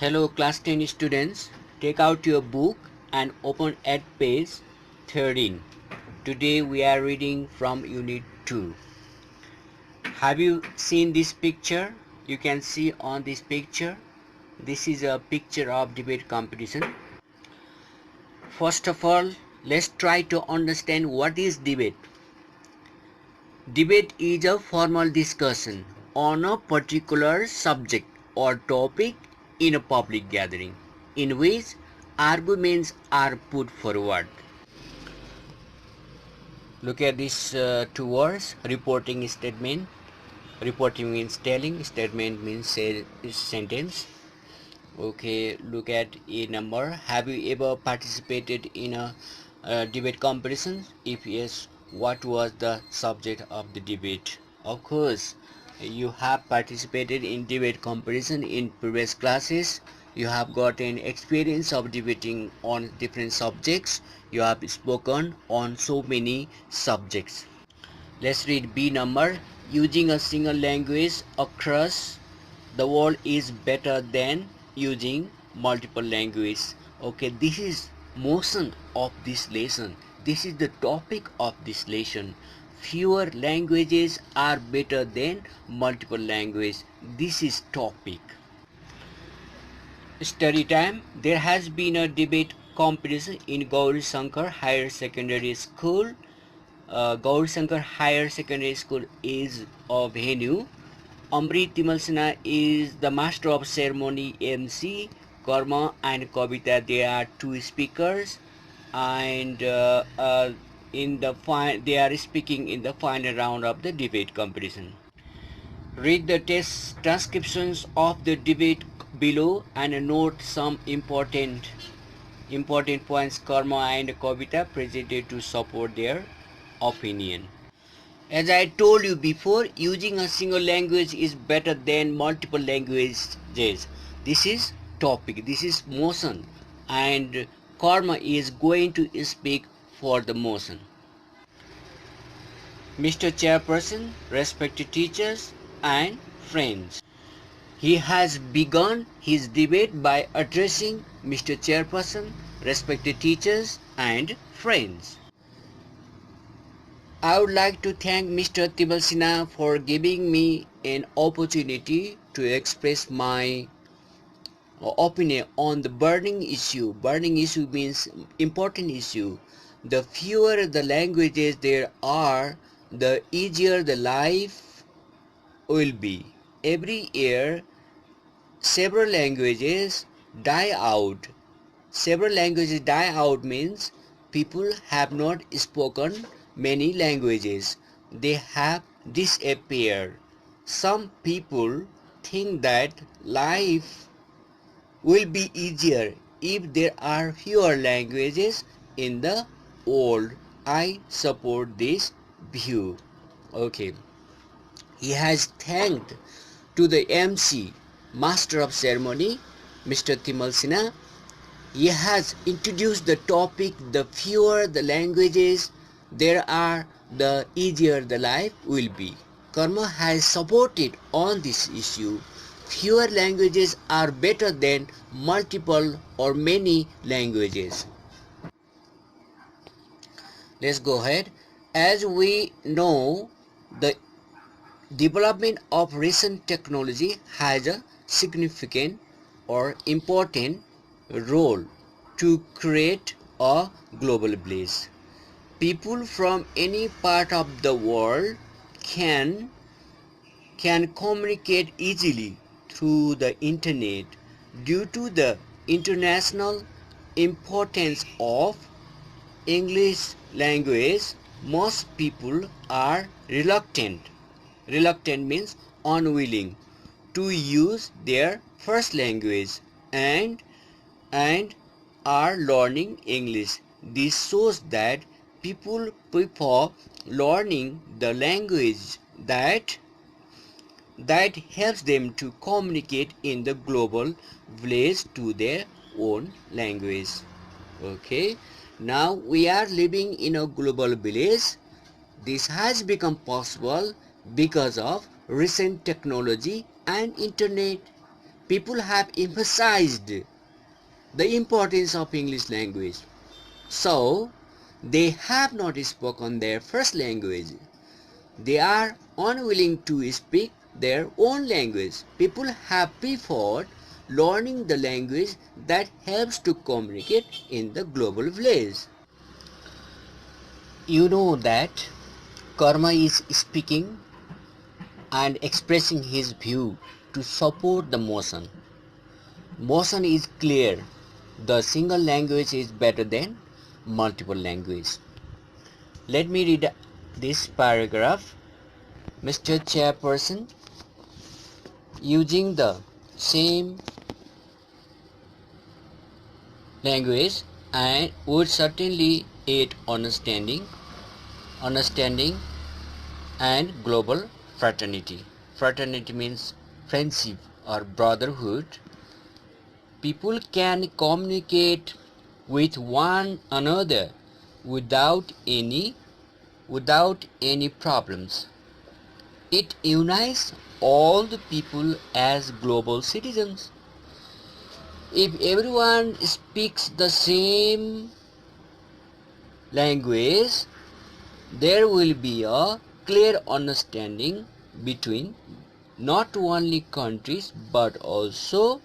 Hello class 10 students, take out your book and open at page 13. Today we are reading from unit 2. Have you seen this picture? You can see on this picture. This is a picture of debate competition. First of all, let's try to understand what is debate. Debate is a formal discussion on a particular subject or topic in a public gathering in which arguments are put forward. Look at these two words: reporting statement. Reporting means telling, statement means sentence. Okay, look at a number. Have you ever participated in a debate competition? If yes, what was the subject of the debate? Of course, you have participated in debate competition in previous classes. You have gotten experience of debating on different subjects. You have spoken on so many subjects. Let's read B number. Using a single language across the world is better than using multiple languages. Okay, this is motion of this lesson. This is the topic of this lesson. Fewer languages are better than multiple languages. This is topic. Study time. There has been a debate competition in Gauri Shankar Higher Secondary School. Gauri Shankar Higher Secondary School is a venue. Amrit Timalsina is the master of ceremony MC. Karma and Kavita, they are two speakers, and they are speaking in the final round of the debate competition. Read the test transcriptions of the debate below and note some important points Karma and Kavita presented to support their opinion. As I told you before, using a single language is better than multiple languages. This is topic, this is motion, and Karma is going to speak for the motion. Mr. Chairperson, respected teachers and friends. He has begun his debate by addressing Mr. Chairperson, respected teachers and friends. I would like to thank Mr. Tibalsina for giving me an opportunity to express my opinion on the burning issue. Burning issue means important issue. The fewer the languages there are, the easier the life will be. Every year, several languages die out. Several languages die out means people have not spoken many languages. They have disappeared. Some people think that life will be easier if there are fewer languages in the world. I support this view. Okay. He has thanked to the MC, Master of Ceremony, Mr. Timal Sinha. He has introduced the topic: the fewer the languages there are, the easier the life will be. Karma has supported on this issue. Fewer languages are better than multiple or many languages. Let's go ahead. As we know, the development of recent technology has a significant or important role to create a global village. People from any part of the world can communicate easily through the internet. Due to the international importance of English language, most people are reluctant. Reluctant means unwilling to use their first language and are learning English. This shows that people prefer learning the language that helps them to communicate in the global village to their own language. Okay, now we are living in a global village. This has become possible because of recent technology and internet. people have emphasized the importance of English language. So, they have not spoken their first language. They are unwilling to speak their own language. People have preferred learning the language that helps to communicate in the global village. You know that Karma is speaking and expressing his view to support the motion. Motion is clear. The single language is better than multiple language. Let me read this paragraph. Mr. Chairperson, using the same language and would certainly aid understanding and global fraternity. Fraternity means friendship or brotherhood. People can communicate with one another without any problems. It unites all the people as global citizens. If everyone speaks the same language, there will be a clear understanding between not only countries but also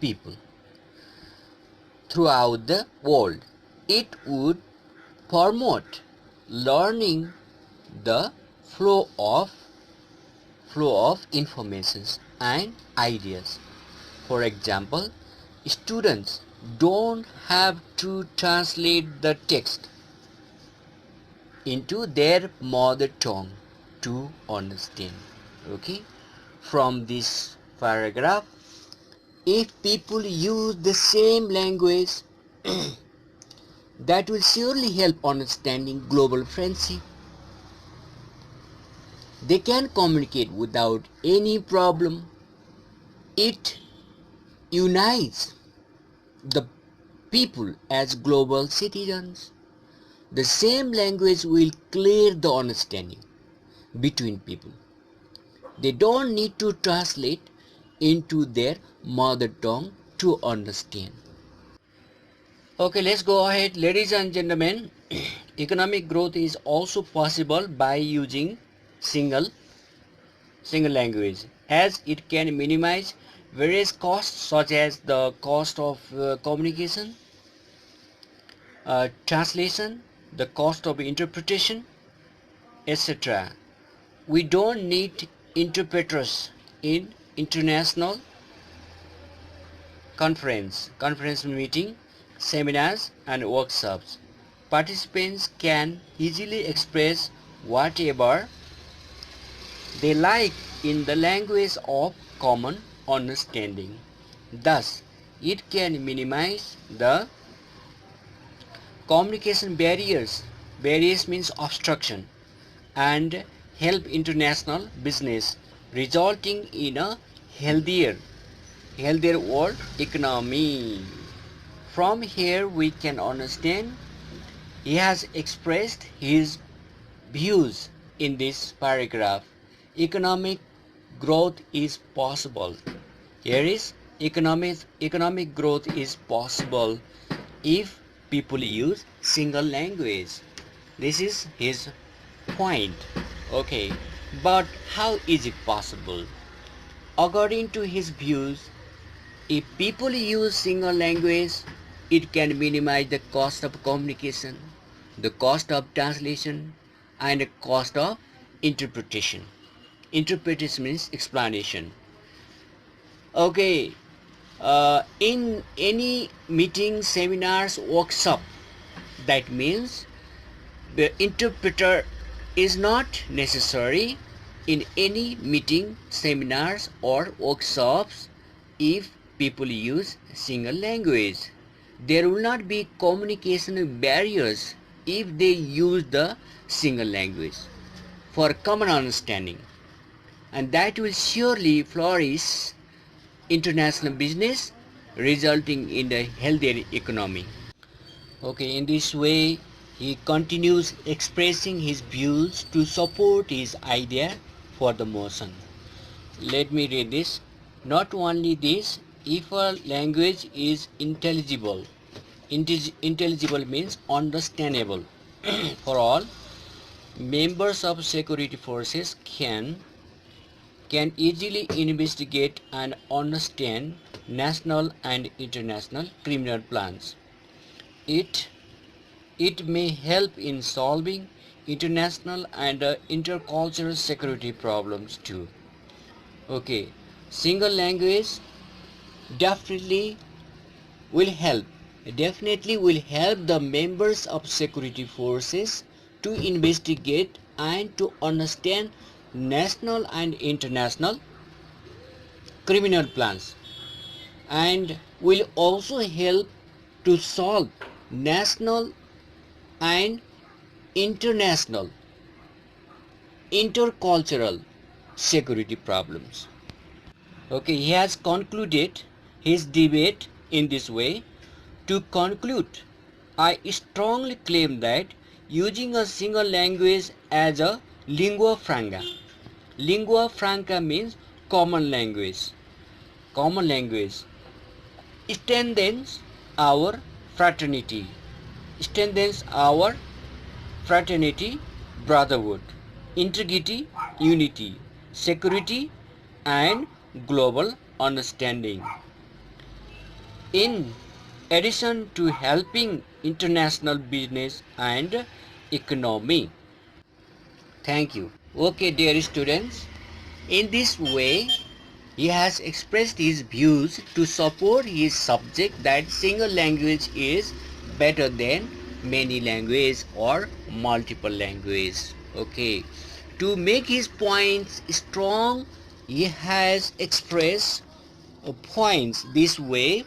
people throughout the world. It would promote learning, the flow of information and ideas. For example, students don't have to translate the text into their mother tongue to understand. Okay, from this paragraph, if people use the same language, that will surely help understanding global friendship. They can communicate without any problem. It unites the people as global citizens. The same language will clear the understanding between people. They don't need to translate into their mother tongue to understand. Okay, let's go ahead. Ladies and gentlemen, economic growth is also possible by using single language, as it can minimize various costs such as the cost of communication, translation, the cost of interpretation, etc. We don't need interpreters in international conference meeting, seminars and workshops. Participants can easily express whatever they like in the language of common understanding. Thus, it can minimize the communication barriers. Barriers means obstruction, and help international business, resulting in a healthier world economy. From here we can understand he has expressed his views in this paragraph. Economic growth is possible. Here is economic growth is possible if people use single language. This is his point. Okay, but how is it possible? According to his views, if people use single language, it can minimize the cost of communication, the cost of translation, and the cost of interpretation. Interpretation means explanation. Okay, in any meeting, seminars, workshop, that means the interpreter is not necessary in any meeting, seminars or workshops if people use single language. There will not be communication barriers if they use the single language for common understanding, and that will surely flourish international business, resulting in a healthier economy. Okay, in this way he continues expressing his views to support his idea for the motion. Let me read this. Not only this, if a language is intelligible, intelligible means understandable for all, members of security forces can easily investigate and understand national and international criminal plans. It may help in solving international and intercultural security problems too. Okay, single language definitely will help the members of security forces to investigate and to understand national and international criminal plans, and will also help to solve national and international intercultural security problems. Okay, he has concluded his debate in this way. To conclude, I strongly claim that using a single language as a lingua franca means common language, strengthens our fraternity, brotherhood, integrity, unity, security, and global understanding. In addition to helping international business and economy. Thank you. Okay, dear students, in this way, he has expressed his views to support his subject that single language is better than many languages or multiple languages. Okay, to make his points strong, he has expressed points this way,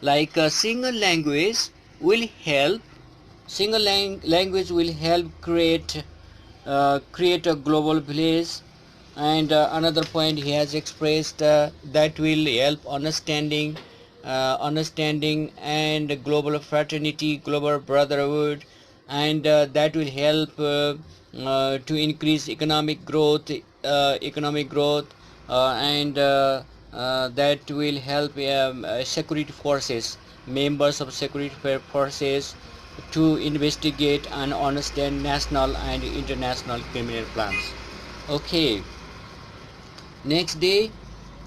like a single language will help create a global village, and another point he has expressed that will help understanding and global fraternity, global brotherhood, and that will help to increase economic growth, and that will help security forces, members of security forces, to investigate and understand national and international criminal plans. Okay, next day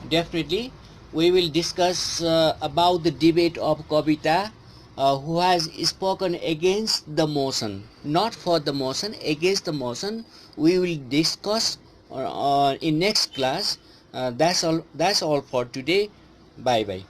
definitely we will discuss about the debate of Kavita, who has spoken against the motion, not for the motion, against the motion. We will discuss in next class. That's all for today. Bye bye.